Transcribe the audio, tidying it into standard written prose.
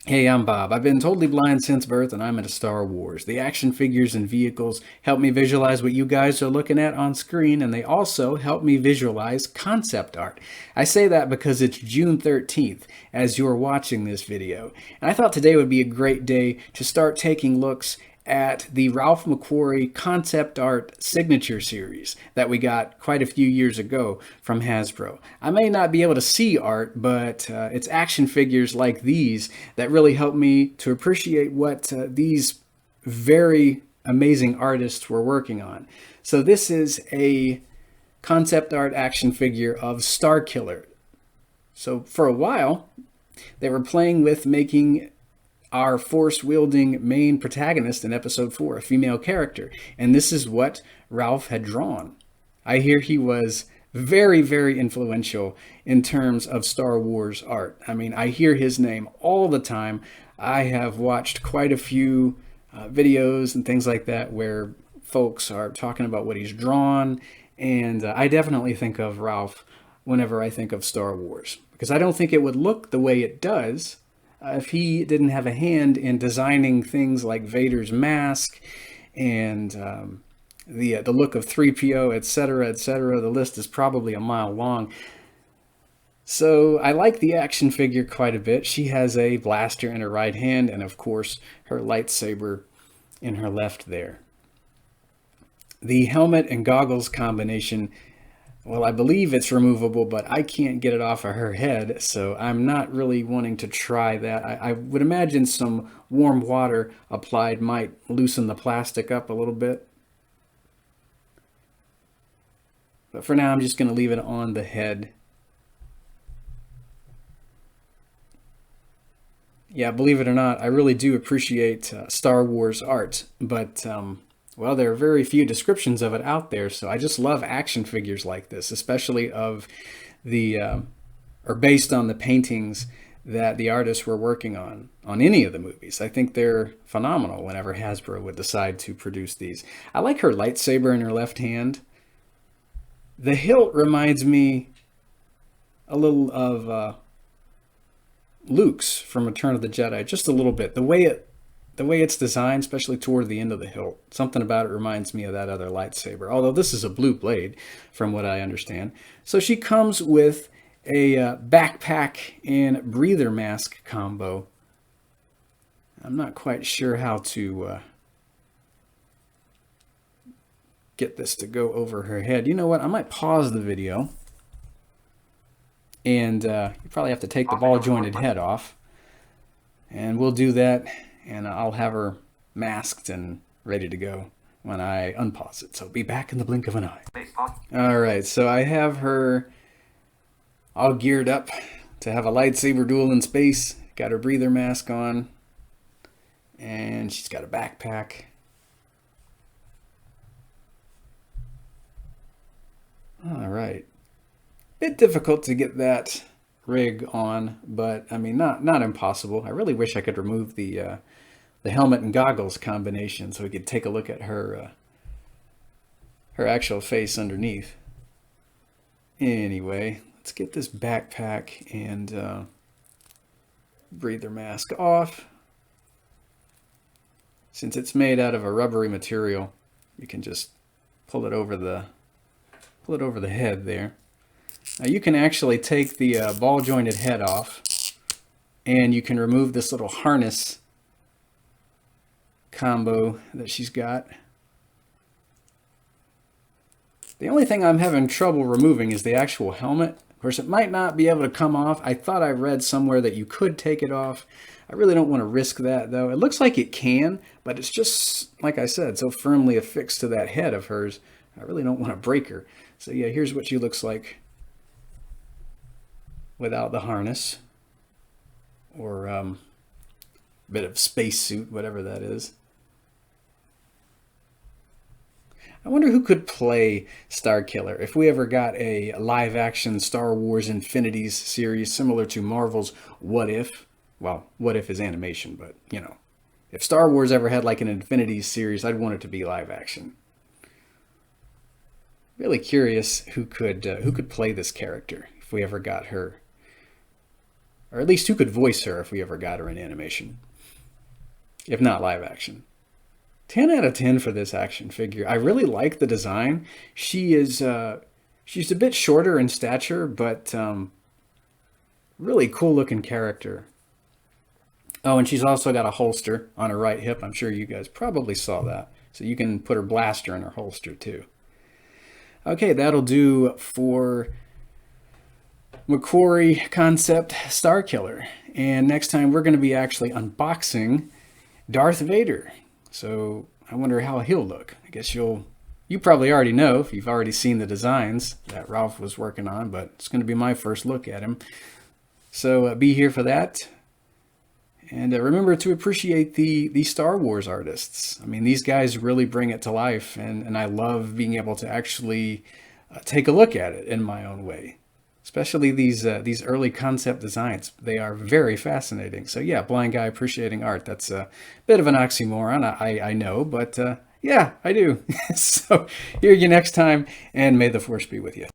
Hey, I'm Bob. I've been totally blind since birth, and I'm into Star Wars. The action figures and vehicles help me visualize what you guys are looking at on screen, and they also help me visualize concept art. I say that because it's June 13th as you're watching this video, and I thought today would be a great day to start taking looks at the Ralph McQuarrie concept art signature series that we got quite a few years ago from Hasbro. I may not be able to see art, but it's action figures like these that really help me to appreciate what these very amazing artists were working on. So this is a concept art action figure of Starkiller. So for a while, they were playing with making our force-wielding main protagonist in episode 4, a female character. And this is what Ralph had drawn. I hear he was very, very influential in terms of Star Wars art. I mean, I hear his name all the time. I have watched quite a few videos and things like that where folks are talking about what he's drawn. And I definitely think of Ralph whenever I think of Star Wars, because I don't think it would look the way it does if he didn't have a hand in designing things like Vader's mask and the look of 3PO, etc., etc. The list is probably a mile long. So I like the action figure quite a bit. She has a blaster in her right hand and, of course, her lightsaber in her left there. The helmet and goggles combination, well, I believe it's removable, but I can't get it off of her head, so I'm not really wanting to try that. I would imagine some warm water applied might loosen the plastic up a little bit. But for now, I'm just going to leave it on the head. Yeah, believe it or not, I really do appreciate Star Wars art, but well, there are very few descriptions of it out there, so I just love action figures like this, especially of the, or based on the paintings that the artists were working on any of the movies. I think they're phenomenal whenever Hasbro would decide to produce these. I like her lightsaber in her left hand. The hilt reminds me a little of Luke's from Return of the Jedi, just a little bit. The way it's designed, especially toward the end of the hilt, something about it reminds me of that other lightsaber. Although this is a blue blade, from what I understand. So she comes with a backpack and breather mask combo. I'm not quite sure how to get this to go over her head. You know what? I might pause the video. And you probably have to take the ball jointed head off. And we'll do that. And I'll have her masked and ready to go when I unpause it. So be back in the blink of an eye. All right, so I have her all geared up to have a lightsaber duel in space. Got her breather mask on. And she's got a backpack. All right. Bit difficult to get that rig on, but I mean, not impossible. I really wish I could remove the helmet and goggles combination so we could take a look at her her actual face underneath. Anyway, let's get this backpack and breather mask off. Since it's made out of a rubbery material, you can just pull it over the head there. Now you can actually take the ball jointed head off, and you can remove this little harness combo that she's got. The only thing I'm having trouble removing is the actual helmet. Of course, it might not be able to come off. I thought I read somewhere that you could take it off. I really don't want to risk that, though. It looks like it can, but it's just, like I said, so firmly affixed to that head of hers. I really don't want to break her. So yeah, here's what she looks like without the harness, or bit of spacesuit, whatever that is. I wonder who could play Starkiller if we ever got a live-action Star Wars Infinities series similar to Marvel's What If. Well, What If is animation, but, you know, if Star Wars ever had like an Infinities series, I'd want it to be live-action. Really curious who could play this character if we ever got her. Or at least who could voice her if we ever got her in animation, if not live action. 10 out of 10 for this action figure. I really like the design. She's a bit shorter in stature, but really cool looking character. Oh, and she's also got a holster on her right hip. I'm sure you guys probably saw that. So you can put her blaster in her holster too. Okay, that'll do for McQuarrie Concept Starkiller. And next time we're going to be actually unboxing Darth Vader. So I wonder how he'll look. I guess you probably already know if you've already seen the designs that Ralph was working on, but it's going to be my first look at him. So be here for that. And remember to appreciate the Star Wars artists. I mean, these guys really bring it to life, and I love being able to actually take a look at it in my own way. Especially these early concept designs. They are very fascinating. So yeah, blind guy appreciating art. That's a bit of an oxymoron, I know, but yeah, I do. So hear you next time, and may the Force be with you.